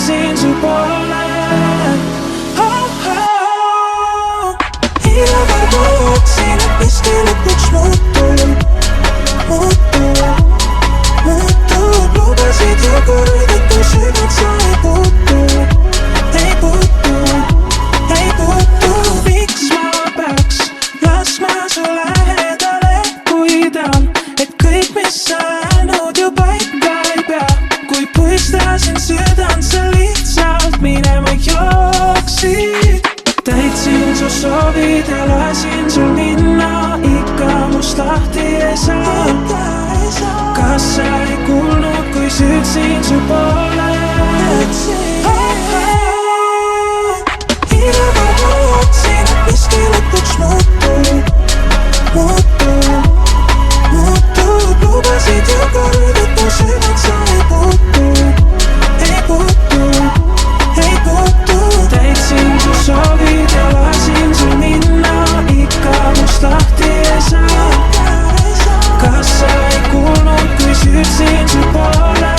siin su poole. Iga kord ma lootsin, et miski lõpuks muutub. Lubasid ju kord, et mu sügad sa ei puutu. Miks ma peaks laskma su lähedale, kui tean, et kõik, mis sa läinud ju paika ei pea. Kui puistasin südant, sa lihtsalt minema jooksid. Täitsin su soovid ja lasin sul minna, ikka must lahti ei saa. Kas sa ei kuulnud, kui süüdsin su poole? Iga kord ma lootsin, et miski lõpuks muutub. Lubasid ju kord, et mu sügad sa ei puutu. Täitsin su soovid ja lasin sul minna, ikka must lahti ei saa. Kas sa ei kuulnud, kui süüdsin su poole?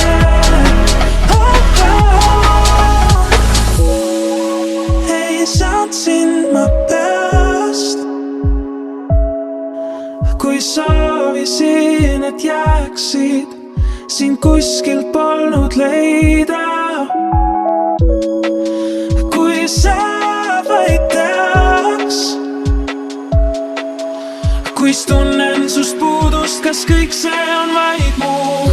Ei saanud sind ma peast, kui soovisin, et jääksid, sind kuskilt polnud leida. Kui sa vaid teaks, kuis tunnen sust puudust, kas kõik see on vaid muu.